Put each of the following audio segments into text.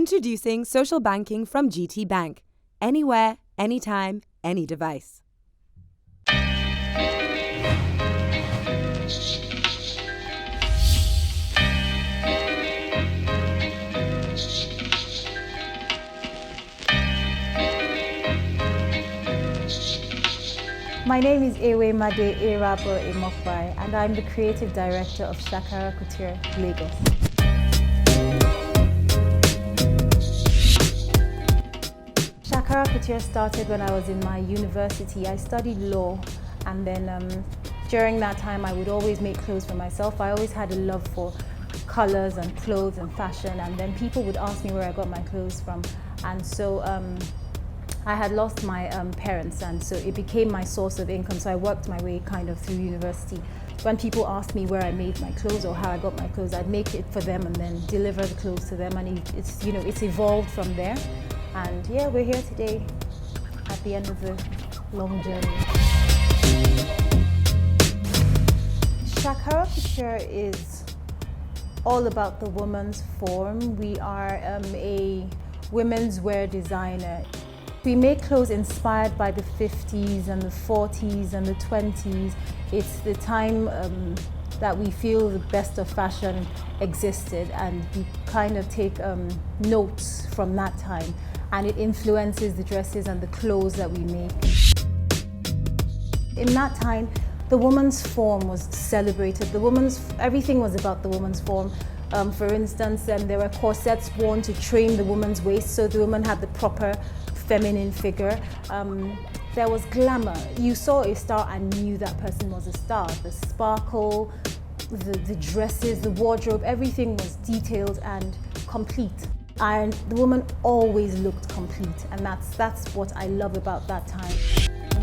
Introducing social banking from GT Bank. Anywhere, anytime, any device. My name is Ewemade Erhabor-Emokpae, and I'm the Creative Director of Shakara Couture, Lagos. Shakara Couture started when I was in my university. I studied law, and then during that time I would always make clothes for myself. I always had a love for colors and clothes and fashion, and then people would ask me where I got my clothes from. And so I had lost my parents, and so it became my source of income. So I worked my way kind of through university. When people asked me where I made my clothes or how I got my clothes, I'd make it for them and then deliver the clothes to them, and it's evolved from there. And yeah, we're here today at the end of the long journey. Shakara Couture is all about the woman's form. We are a women's wear designer. We make clothes inspired by the 50s and the 40s and the 20s. It's the time that we feel the best of fashion existed, and we kind of take notes from that time, and it influences the dresses and the clothes that we make. In that time, the woman's form was celebrated. Everything was about the woman's form. For instance, there were corsets worn to train the woman's waist, so the woman had the proper feminine figure. There was glamour. You saw a star and knew that person was a star. The sparkle, the dresses, the wardrobe, everything was detailed and complete. And the woman always looked complete, and that's what I love about that time.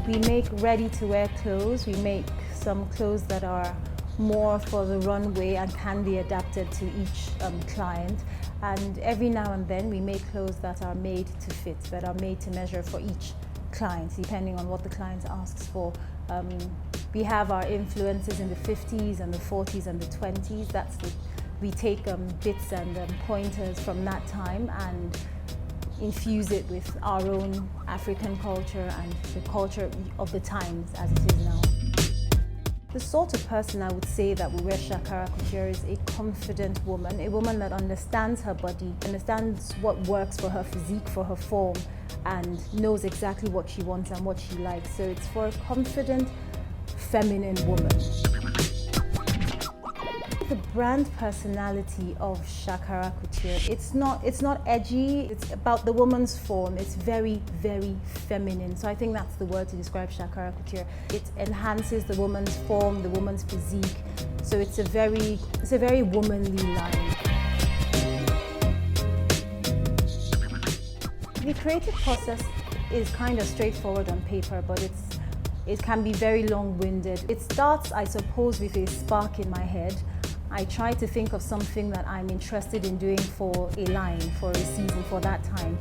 We make ready-to-wear clothes. We make some clothes that are more for the runway and can be adapted to each client. And every now and then we make clothes that are made to fit, that are made to measure for each client, depending on what the client asks for. We have our influences in the 50s and the 40s and the 20s. We take bits and pointers from that time and infuse it with our own African culture and the culture of the times as it is now. The sort of person I would say that will wear Shakara Couture is a confident woman, a woman that understands her body, understands what works for her physique, for her form, and knows exactly what she wants and what she likes. So it's for a confident, feminine woman. The brand personality of Shakara Couture, it's not edgy, it's about the woman's form. It's very, very feminine. So I think that's the word to describe Shakara Couture. It enhances the woman's form, the woman's physique. So it's a very womanly line. The creative process is kind of straightforward on paper, but it can be very long-winded. It starts, I suppose, with a spark in my head. I try to think of something that I'm interested in doing for a line, for a season, for that time.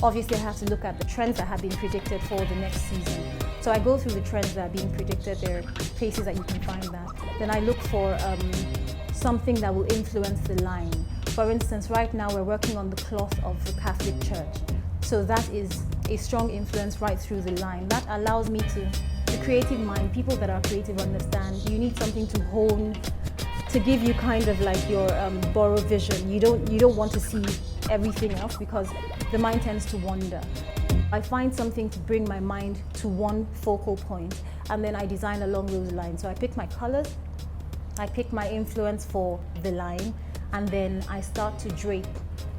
Obviously, I have to look at the trends that have been predicted for the next season. So I go through the trends that are being predicted. There are places that you can find that. Then I look for something that will influence the line. For instance, right now we're working on the cloth of the Catholic Church. So that is a strong influence right through the line. That allows me to, the creative mind, people that are creative understand, you need something to hone, to give you kind of like your borrow vision. You don't want to see everything else because the mind tends to wander. I find something to bring my mind to one focal point, and then I design along those lines. So I pick my colors, I pick my influence for the line, and then I start to drape.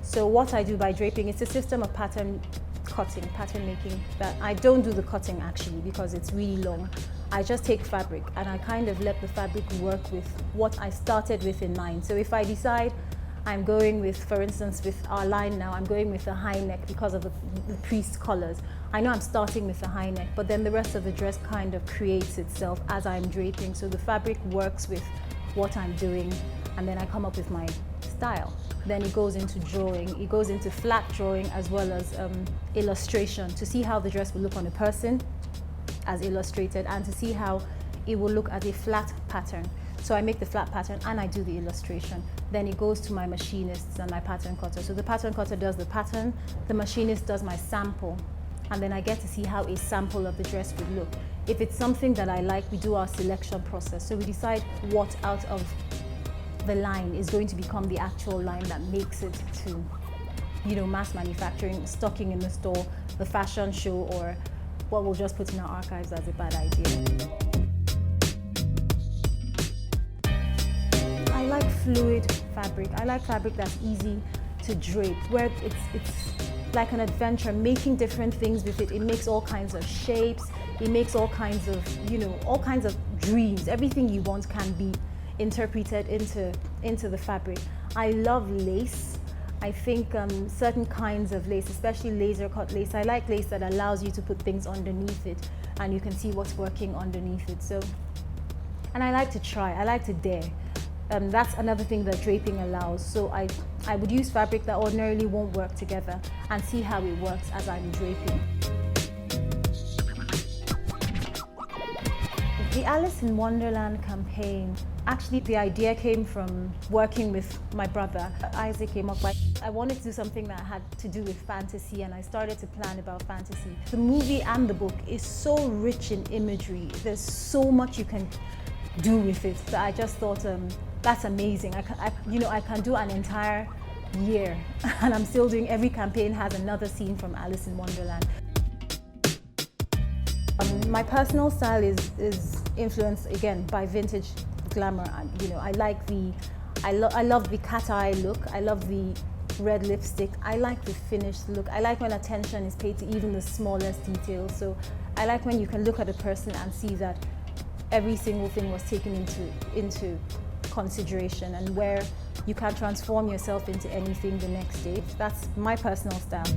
So what I do by draping, it's a system of pattern cutting, pattern making, that I don't do the cutting actually because it's really long. I just take fabric and I kind of let the fabric work with what I started with in mind. So if I decide I'm going with, for instance, with our line now, I'm going with a high neck because of the priest colors. I know I'm starting with a high neck, but then the rest of the dress kind of creates itself as I'm draping. So the fabric works with what I'm doing, and then I come up with my style. Then it goes into drawing, it goes into flat drawing as well as illustration to see how the dress will look on a person as illustrated, and to see how it will look as a flat pattern. So I make the flat pattern and I do the illustration. Then it goes to my machinists and my pattern cutter. So the pattern cutter does the pattern, the machinist does my sample, and then I get to see how a sample of the dress would look. If it's something that I like, we do our selection process. So we decide what out of the line is going to become the actual line that makes it to, you know, mass manufacturing, stocking in the store, the fashion show, or what we'll just put in our archives as a bad idea. I like fluid fabric. I like fabric that's easy to drape, where it's like an adventure, making different things with it. It makes all kinds of shapes. It makes all kinds of, you know, all kinds of dreams. Everything you want can be interpreted into the fabric. I love lace. I think certain kinds of lace, especially laser cut lace, I like lace that allows you to put things underneath it and you can see what's working underneath it. So, and I like to try, I like to dare. That's another thing that draping allows. So I would use fabric that ordinarily won't work together and see how it works as I'm draping. The Alice in Wonderland campaign, actually the idea came from working with my brother, Ewemade. I wanted to do something that had to do with fantasy, and I started to plan about fantasy. The movie and the book is so rich in imagery. There's so much you can do with it that I just thought, that's amazing. I can do an entire year and I'm still doing, every campaign has another scene from Alice in Wonderland. My personal style is influenced again by vintage glamour. And, you know, I love the cat eye look. I love the red lipstick. I like the finished look. I like when attention is paid to even the smallest details. So I like when you can look at a person and see that every single thing was taken into consideration, and where you can transform yourself into anything the next day. That's my personal style.